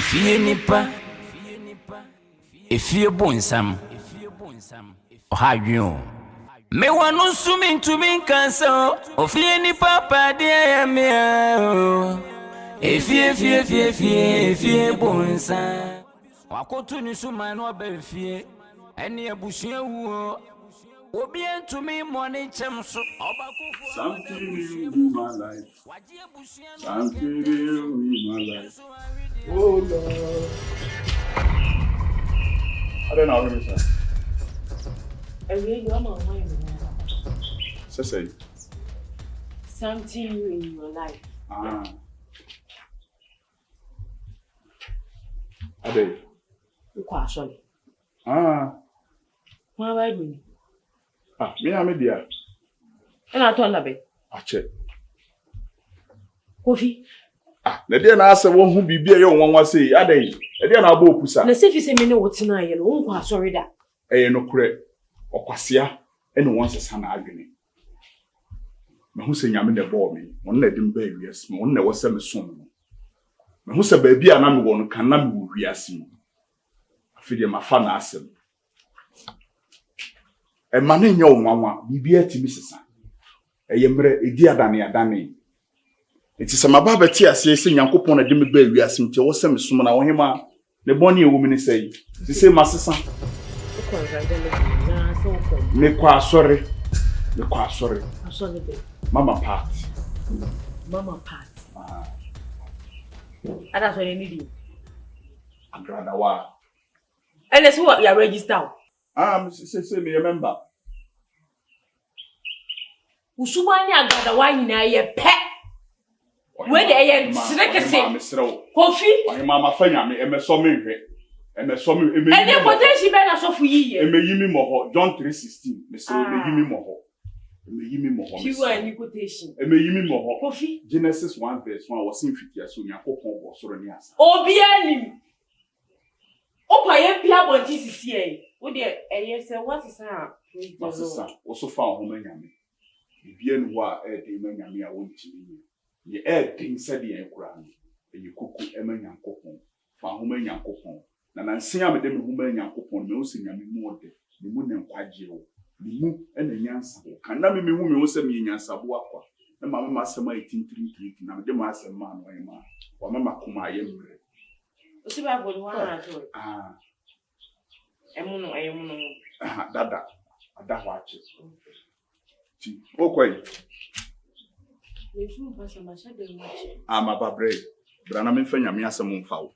Efie nipa efie bonsam ohadwen me wanu sumi ntumi kansa ofie nipa pade ya me efie bonsam wakotu ni suma no ba fie ene abusua wuo obi entumi money chemso obakofo something new in my life. Something new in my life. Oh Lord. I don't know, sir. You are my wife. Say. Something new in your life. Ade. You quite sorry. Why me? Me am there. And I told her, Check. Kofi. Na dia na ase wo hu bibia ye wonwa sei. Ade. Na dia na aba opusa. Na se fi se me ne wotina ye no, won quite sorry da. No kure. Okwasea ene won sesa na adwene. Me hu se nyame de ball me. Won na dim ba wiase. Me won na wo se me som no. Me hu se ba bia na me wo no kan na me wo wiase. Afide ma fa na asem. E ma na nya onwanwa bibia timi sesa. Yemre edi adane. Iti se maba beti ase se Nyankopon na de me ba wiase nti wo se me som na wo hema ne boni ewo mi ne sei. Ti se masesa. Me kwa sorry. Mama part. And that's what you need. Agradawa. And that's what you register. Say me remember. Usumani agradawa nyina ye pe. We dey ye srekese. Kofi. Mama fanya me emeso me hwe. Emeso me eme. And the potential be na so fu yiye. Eme yimi mo ho John 3:16. Me say eme yimi mo ho. You are in quotation. Eme yimi mo ho. Kofi. Genesis 1:1 was in fitia so Nyankopon bo soro ni asa. Obi anim. Opa ye pia bonti sisi e. Wo de eye se what is am? Masesa, wo so fa ho manyame. Bibia nu ho a e de manyame a wontimi. Ye e de se de en kura no. E kuku e Nyankopon. Fa ho Nyankopon. Na nanse a me de me ho Nyankopon me wo se nyame mu ode. Me mu ne nkwaje wo. Me mu e na nyansa wo. Kan na me hu me wo se me nyansa bo akwa. Na mama masema 1833 na me de ma asema ma no ema. Wa mama kuma ayemre. Osi ba bo wa na to. Emuno. Dada. Ada wache. Ti. Okwai. Lefu ba sama sha de wache. Ma babre. Brana me fanya me asem mfa wo.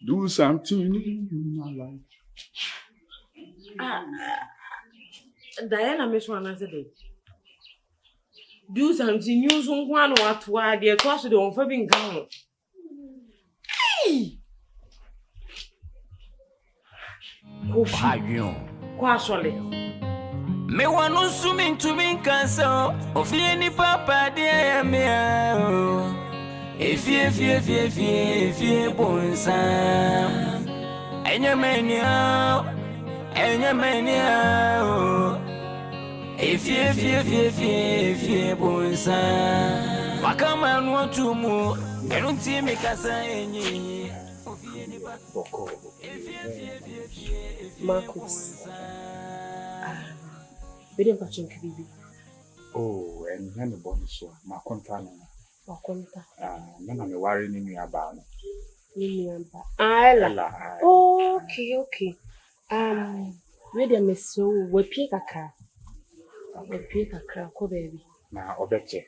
Do something in my life. Diana me so anase de. Do something new so nko anu ato a de to aso de on fa bi nkan ho. ohadwen Kwa sole. me wanu sumi ntumi kansa ofie nipa pade ya me efie bonsam enye mania efie bonsam wakama no tumu enunti me kasa enyi ofie nipa Boko. Marcus. Bidem pa chunki bibi. Oh, and when the body so ma konta na. Wakonta. Na me ware ni nua ba no. Ni amba. Ela. Okay. Bidem me so we pie kakra. Ko baby. Na obeche.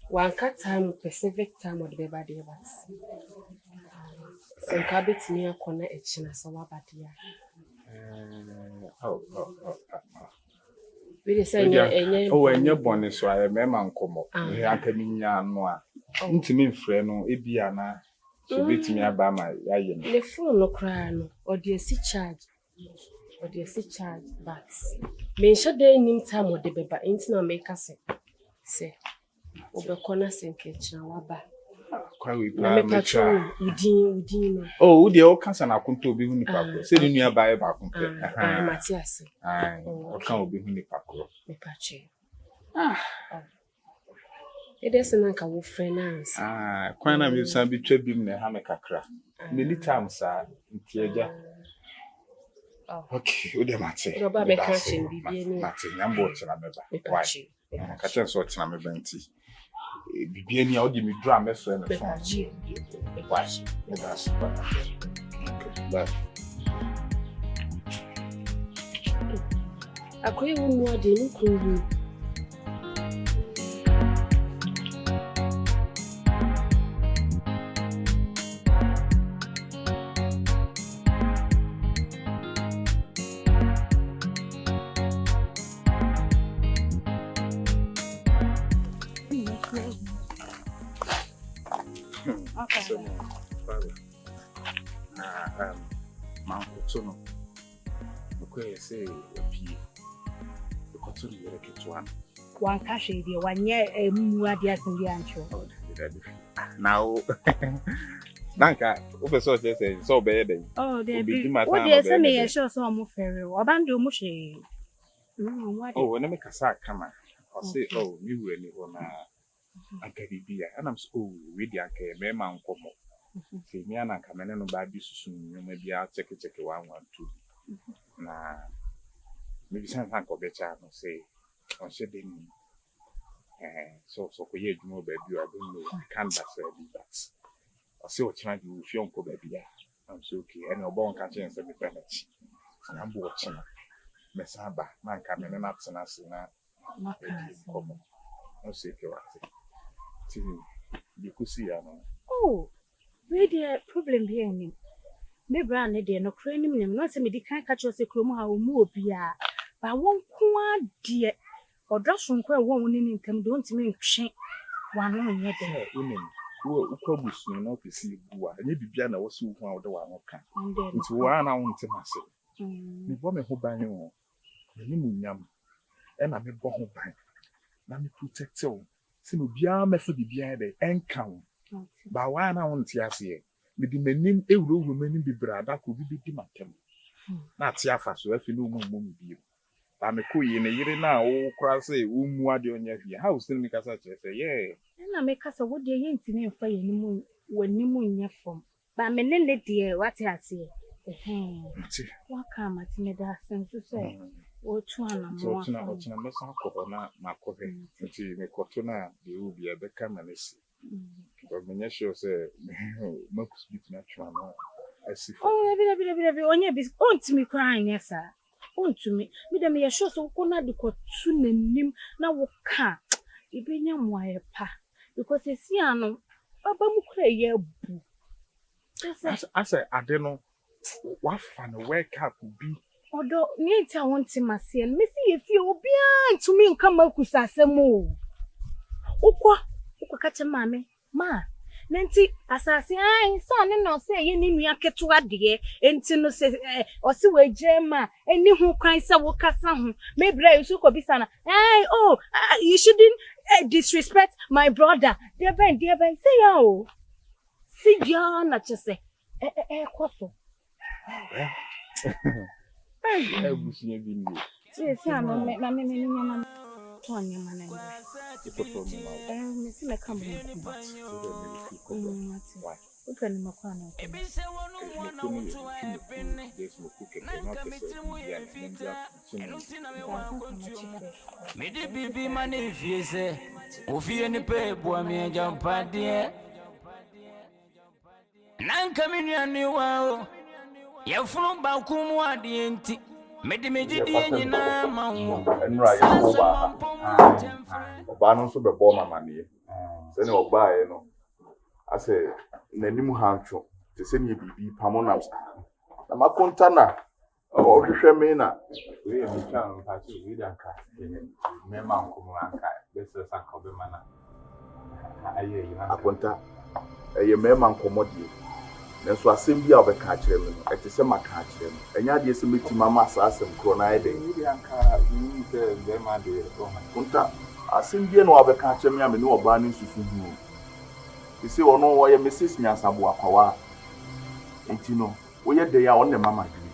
One cut time Pacific time or the baby bus. Some cabits near corner etching as a wabadia. We say, and your bonnet, so I remember Uncle. Antaminia noa. Intimate friend, no, Ibiana. She beat me about my yayin. The phone no cry, or dear sea charge, but mention there in time or the baby intina make us say, over corners and kitchen, waba. Quite we plan. Oh, the old cousin I couldn't be Hunipako. Say the nearby back. Matthias. I can't be Hunipako. Me patchy. It is an uncle friends. Kwan na me san bi twa bim na ha me kakra. Me ni time sa ntiaja. Okay, we dey mate. Roba be catching bibi ni. Mate, nyambo chira meba. Why? Ka chen so chira meba nti. Bibi ni a odi me dra me so na so. Why? That's okay. Bye. Akoye wo mu ade no kuru. Okay. So, father. Manko okay, say pie. Because you are get one cash idea, 1 year a muadia can be ancho. Now, Nanka, Professor say so bad. Oh, there be what they send me a show so more ferry or bando mushy. Oh, when I make a sack, come on. I'll say, oh, you really want Akadibia, and I'm so with the Ake, Mamma Como. See me and I come in and buy this soon. You may be out, check it 1, 1, 2. Nah, maybe some uncle better say, on shedding. So for you, more baby, I don't know. I can't say that. I'll see what you do with your uncle baby. I'm so okay, and your bone catching and send me penalty. I'm watching. Messamba, man coming and up and us now. Come on, say you could see, oh, where the problem here? Me brand there no crane him not say me can't catch us a chroma how more beer. But one quad dear or just from quite one in come don't mean shank one on yet. Women who probably not to see who are maybe Biana was so one of the one can. It's 1 hour to myself. The woman who buy you, the yam, and I'm a bomb bank. Let me protect you. See no bia me for the bia de enkan ba wa na won ti ase me di manim ewuro manim bibra da ko bi di matem na ti afa so afi no mu bi ba me ko yi ne yire na wo kra say wo mu ade onya hia how still me kasa che say yeah na me kasa wo de yin ti ne fa ye ni mu wani mu nya fom ba me ne ne de what ase wa ka ma ti me da sense say o tu ana mo so na me san ko na makobe nti me ko to na de u bia be ka manesi but me sure say makus bit na twa no asifo oh bi onye bi ontimi crying yesa ontumi me dem ye sure so ko na de ko tu nanim na wo ka ibenya moaye pa because esi ano baba mu kra ye bu asa ade no wa fa no wake up bi odo ni ti awon ti mase me si ye fi obi antumi nka makusa asem o ukwa ka che mame ma nanti asase ai so ne no se ye ni nua ketu ade enti no se o se we jema eni hu kwan se wo kasa hu me bra yusu ko bisana ai oh you shouldn't disrespect my brother dear ben say ya o si ya na chese koso business bi ni si ano me nyama tonya mana ni me si me kam mo upe ni makwana me de bibi mane fiese ofie ni pe bo mi jampade nanka mi nuani wa ye funu ba ku mu ade enti me de megidi nyina ma wo enra ye ko ba no so be bo mama ne se ne oba ye no ase nanim hantwo te se ne bibi pamona na makonta na o hwehwe me na we e mchan pati we danka me ma nkomo anka be se sanka be mana aye yi na akonta eye me ma nkomo die nenso asem bi a obeka akire me no ete se maka akire me enya de se meti mama asasem kro na ide we danka ni se be ma de o ma konta asem bi no obeka akire me ame ne oba ne susu hu isi ono wo ye Mrs. Nyansabo akwawa enti no wo ye de ya on ne mama dwi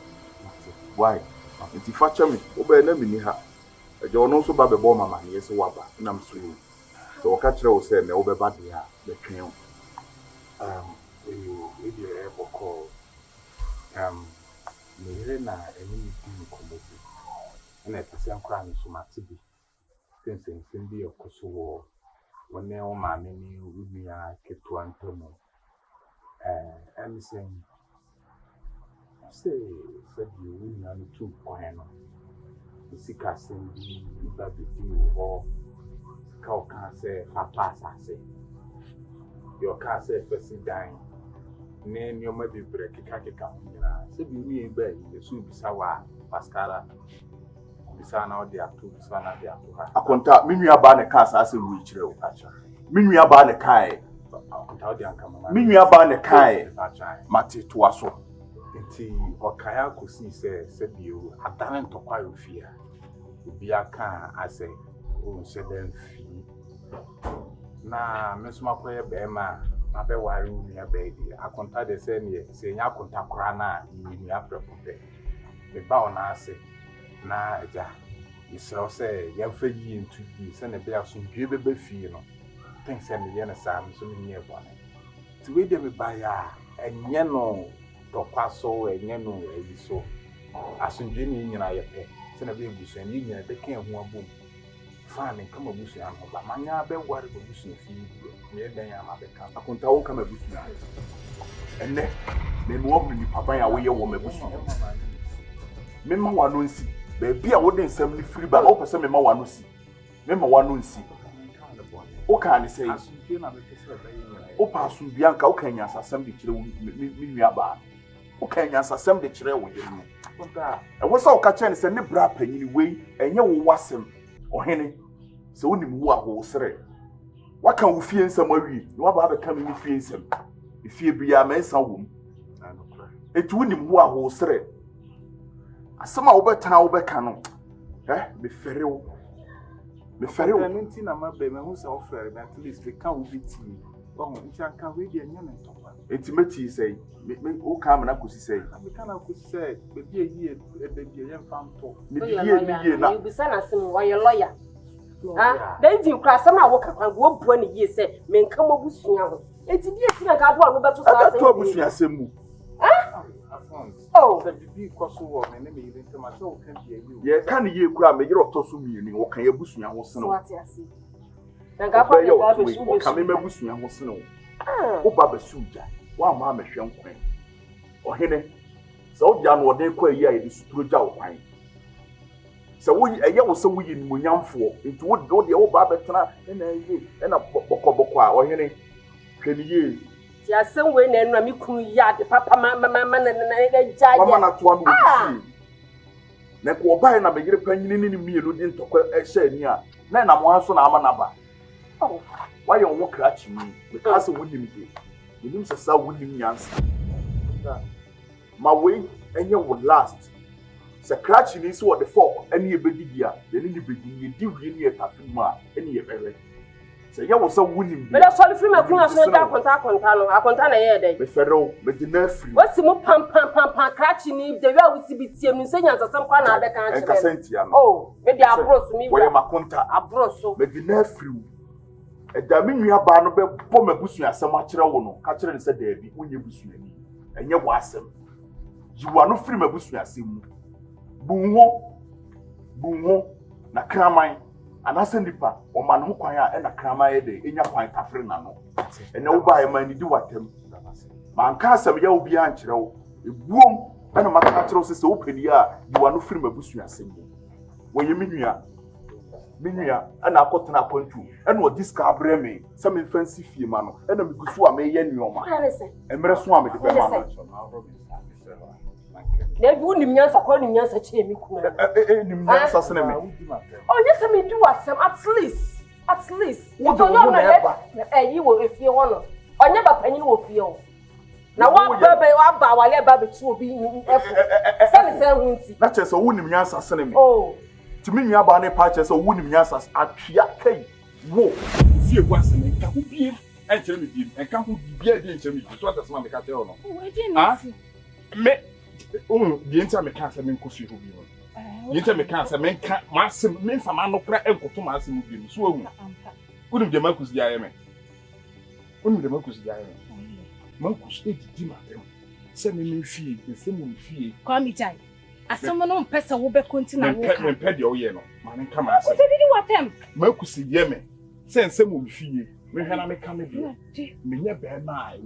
why enti fa che me wo be na mini ha eje ono so ba be bo mama ne se waba na mso yi So catch you say na obeba dia the twin. We do a call. Na any comedy. And at the same crime so much to be. Since in be of Kosovo, when they all my many with me, I kept one tomo. And saying, say, said you win on 2 point. The sick as in the you or cow can't say, Papa, I say. Your car say, first dying. Name your maybe break a khaki come. Say, you in bed, the soup sawa, mascara. Bisana they are two, Bisana they are two. Akonta, minua ba ne ka asase wu ichire o. Minua ba ne kai. Akonta de anka mama. Minua ba ne kai. Mate to aso. Nti okaya kosi se bio adane ntokwa ofia. Obi aka ase o se dem fi. Na mesoma koye be ma abe wari nua be di. Akonta de se ne se nya akonta kora na nua prepope. Me ba ona ase na eja isra say yemfa yi ntu yi se ne be asundwe bebe fie no think say me ye na sa so me nie bone ti we de me ba ya enye no dokwaso enye no eyi so asundwe ni nyina ye pe se na be egusu ni nyina be kan ho abom fa ne kama busu ya no ba manya be ware go busu fie me den ya ma be kan Akonta won kama busu ya enne me mo obu ni papa ya wo ye wo mabusu me ma wano nsi beebi a wo de nsam ni free ba o pese me ma wano si me ma wano nsi o ka ni sei o pa so bianka o kan nyasasam de kire mi nua ba o kan nyasasam de kire wo ye no e wo sa o ka chen se ne bra panyini wei enye wo wasem ohene se woni mu a ho sere waka wo fie nsam awie no wa ba be ka mi fie nsam fie bia ma nsa wo mu etu woni mu a ho sere asema wo betana wo beka no me fere wo nti na ma be me hu se wo fere at least we can be tea bon nti anka we dey nya me ntokwa intimate say me o ka ma na kosi say me kana kosi say be bi eyi be bi ye mfam to me bi ye na you be sana sim wo ye lawyer then you cross am wo ka kwan wo bua ne ye say me nka mo busua ho enti bi eti na ka do anu beto so asem to busua asem mu oh the be koso wo me ne me yire ntama so kan bi eyi ye kan ye kura me yire otoso mieni wo kan ye busua ho sene wo na ga pa ne ga be su wo kan me busua ho sene wo ba ba suja wa ma me hwe nkwan ohene so wo dia no wo den kwa yi a ye suturo ja wo kwan so wo eye wo so wo yi nimonyamfo enti wo de wo ba betena na ye na bokoboko a ohene hwe ni ye ti asem we na enu mi kun ya de papa mama na ja mama na to am wo si na ko obai na me yire panyini ni mienu di ntokwa ehye ani a na mo aso na ama na ba why you wo krachi mi because wonim de wonim sesa wonim nyansa ma we enye wo last se krachi ni so the fork ene ebedidi a de ni bedidi di wie ni etafi mu a ene ye bere se ye wo so wonim me da solve free me kun aso da akonta na ye dey me fero me di na free wasi mu pam krachi ni de we wo si bitiem ni se nyansa sam kwa na ade kan chere enkasentia no oh me di abros mi we makonta abroso me di na free eda mi nua ba no be bo mabusu asem a kire wo no ka kire ne se da bi wonye busu ani enye wo asem jiwa no free mabusu asem mu bunwo na kraman anase nipa o man ho kwan a na kraman ye de enya kwan kafre na no ene wo ba ye man ni di watem man ka asem ya obi an kire wo ebuom na maka kire wo se wo pedi a jiwa no free mabusu asem mu wo ye mi nua ana akotena akwantu ena odiska abreme se me fancy fie ma no ena me gusu a me ye nioma emre so a me de be ma no na bi unim nyansa kwa unim nyansa che mi kuna nim nyansa sene me oh yes me do what some at least you don't know na you wo efie ho no onye ba panyin wo fie ho na wa ba wale ba be tu obi efo se hunti na che so unim nyansa sene me oh timi nua ba ne pa che so wunim nyansa atwea kai wo fie kwase ne ka ho bie enkere me bie enka ho bie de enkere me so atasema me ka tell no me die ntia me ka se me nkofi ho bie no die ntia me ka se me ka masem me nsama no kra enkoto masem bie so awu Unim de Marcus Diame. Unim de Marcus Diame. Marcus, it did matter. Send me fee, the same fee. Call me Jai. As someone on Pesa will be continuing. When Pedio Yeno, man, come out. What did you want them? Marcus Yeme. Send some fee. Me hana me come here. Me nya be na e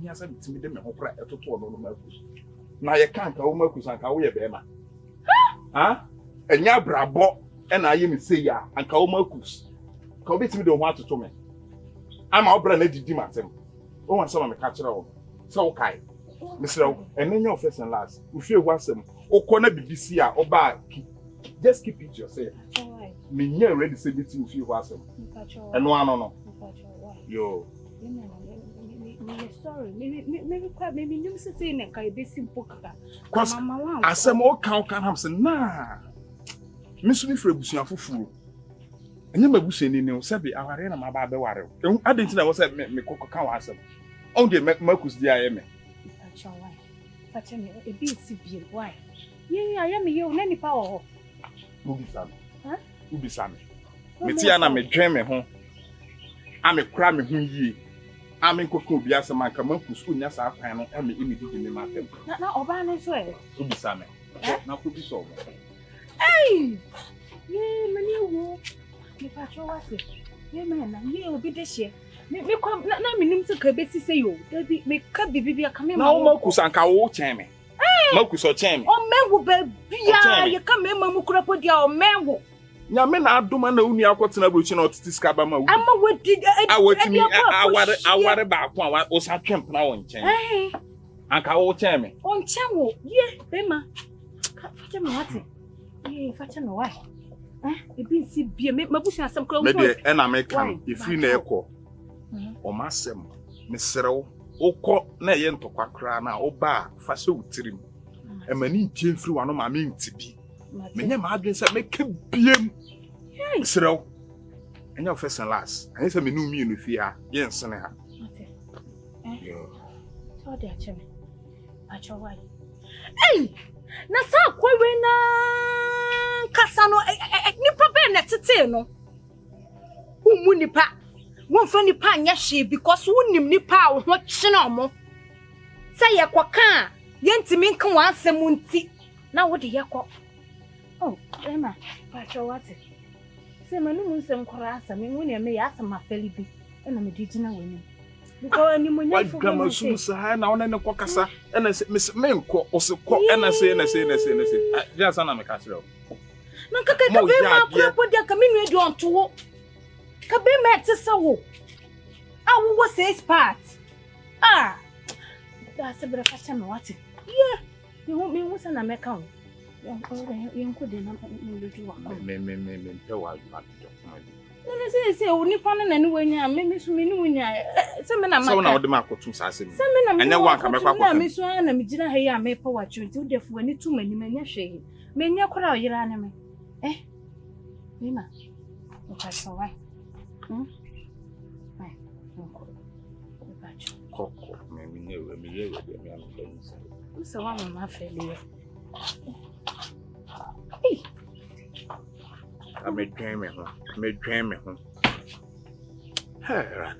nya se bitimi de me ho pra etoto no Marcus. Na ye kan ka wo Marcus anka wo ye be ma. Ha? Enya brabo e na ye me sei ya anka wo Marcus. Ka wo bitimi de ho atoto me. Ama wo bra na didi matem. Wo wan sama me ka kire wo. Se wo kai. Mr. Enya first and last. Wo fie ho asem. Wo kona BBC a oba just keep it yourself. Me nya ready say meeting fie ho asem. Eno no. Yo. Sorry. Maybe you say na kai be simple kaka. Cause asem o kan ham say na. Me so me frɛ busuan foforo. Enye mabusuan ni ne se be aware na ma ba be ware. Ehun adenti na wo say me kokka wa asem. On dey Marcus di aye me. Pacha me e bi si bi why? Ye aye me yo na nipa wo. Ubisa me. Ha? Ubisa me. Me ti ana me dwen me ho. Ame kura me hu yie. Ame kokko obi asem anka Marcus onya sa kwan no ame imidi me matem. Na oba na so e. Ubisa me. Na ko bi so. Hey! Ye mani wo. Me pacha wa se. Ye me na ye obi de hye. Me kom na me nim se ka be si se yo. Dabi me ka bibi aka me ma. Na o Marcus anka wo chen me. Marcus o chen me. O menwo ba bia ye ka me ma mu kura podia o menwo. Nyame na adoma na uni akotena brochi na otiti skaba ma wu. Ama wadi awatimi aware ba ko a o sa twemp na won chen. Anka wo chen me. On chen wo. Ye be ma. Facha me wati. Ye facha me why? E bi si bia me mabusu asem kra wo. Me de e na me kan e free na ekọ. O masem me serew okọ na ye ntokwa kra na o ba fa se utirim. E mani ntie free wa no ma me ntibi. Menye ma adwen se me ke biem. Serew. Enya first and last. Anya se me nu mi no fia ye nsene ha. Yo. So de acheme. Acho why? Hey! Na sa kwawe na kasa no nipa be na tete no. Umu nipa. Won fa nipa anya hye because wonim nipa a wo ho kyene omo. Say ye kwaka ye ntimi nka wa asem nti na wo de ye kọ. Oh, Emma, pacho what? Say manu mun sem kwara asem woni e me ya asem afeli bi e na me digina woni. Because ani mo nya fu ma sum sa na wona ne kokasa e na me nko osekọ e na say ja sana me ka kire. Na kaka ka be ma kura podia ka me nu edi onto wo. Ka be ma tese wo. Ah, wo says part. Ah. Da se bra facha me what? Yeah. Me hu sana me ka wo. Yanko de na muluju wa. Me pe wa ba to. Na say onipa na ni wanya me so me ni wanya. Se me na ma. So na wo de ma kotum sa se me. Se me na me. Anya wa ka me kwa kotum. Na me so na me gina ha ya me pa wa chunti wo defu ani tu mani manya hwe. Me nya kora oyira na me. Me ma. O ka so wa. Koko me ye we me am so. So wa mama feli. Me dwen me ho.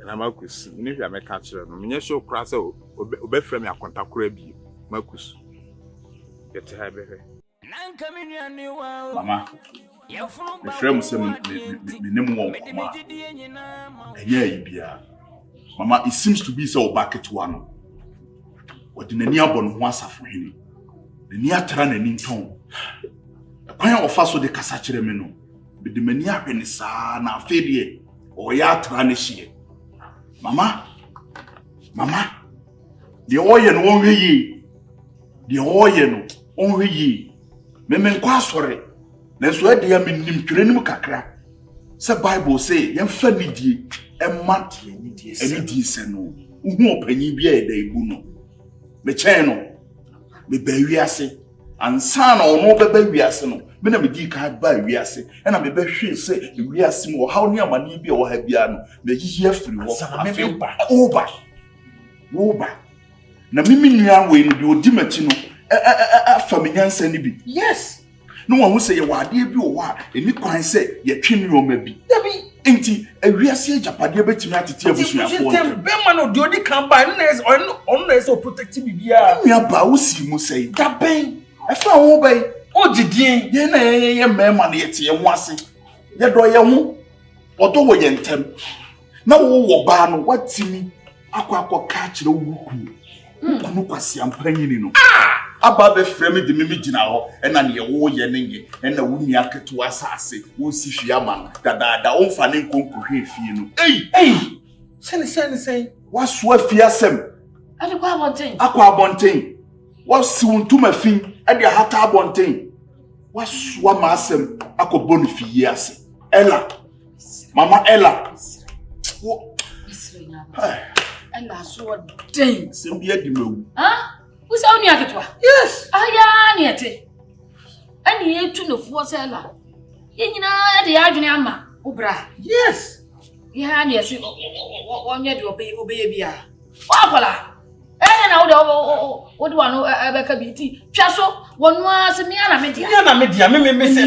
Na Marcus, ni hwa me ka kire no. Menye so kra se obefrɛ me akonta kra bi. Marcus. Yete ha behwe. Mama. Me frɛ mu se me nim wo ma. Enye yi bia. Mama, it seems to be so back to one. What in any abon ho asafo hini. Ni atra na ni nton. Kwan ofa so de kasa kire me no. Be de mani ahwene saa na afedie o ya atra na hie. Mama. De oye no won hwe de oye no on hwe yi. Me nkwa asore. Na so ade ya menim twerɛnim kakra. Se Bible say yemfa nidie emma enidie se no. Uhu opanyin bia e da ibu no. Me chen no. Me ba wiase ansa na ono beba wiase no me na me di ka ba wiase e na me ba hwe se wiase mo haw ne amane bi o ha bia no me hihie afiri wo oba na mimi nua we no de odi machi no afa me nyansa ni bi yes no wo hu se ye wade bi o wa eni kwan se ye twe mi o ma bi dabi Enti ewiase japade betimi atete abusuafo ntem be ma no de odi kan ba no na so protect bibia nua ba wo si mu sei da ben e fa wo ben o gidien ye na ye mema na yete ye ho ase ye do ye ho odo wo ye ntem na wo ba no watimi akwa ka kire wo kunu kwasi ampanyini no aba be frame de mimi gina ho na ne wo ye ne ye na wo nua keto asase wo si fia ma dada o mfa ne nkonkohwe fie no sene waso afia sem ade kwa abonten akwa abonten wasi wontuma fin ade hata abonten waso ma asem akobonu fie ase ella mama ella wo isrina ella so den sem bia di mewu Usa uni aketwa. yes Aya ni ete. Ani etu no fo sela. Ye nyina de adwene ama obra. yes Ye ha ni ese onye de obeye bia. Wakola. Na wo de wano ebeka biti. Twa so wonu asemi ana media. ya na media me se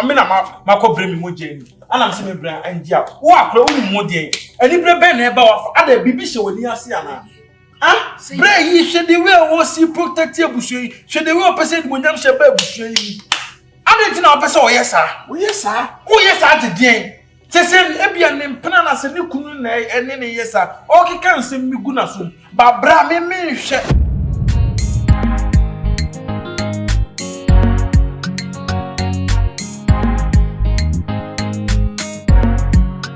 me na makobre mi moje ni ana me se me bra angia wo akra wo ni moje ani bre be na eba wa ada bibi hye woni ase ana bre yi hwe de we wo si protect abusuo yi hwe de we o pese de monyam hye ba abusuo yi ade tina o pese o yesa de den sese ebia ne mpena na se ne kunu na ene ne yesa o keka nsem mi gu na so ba bra me hwe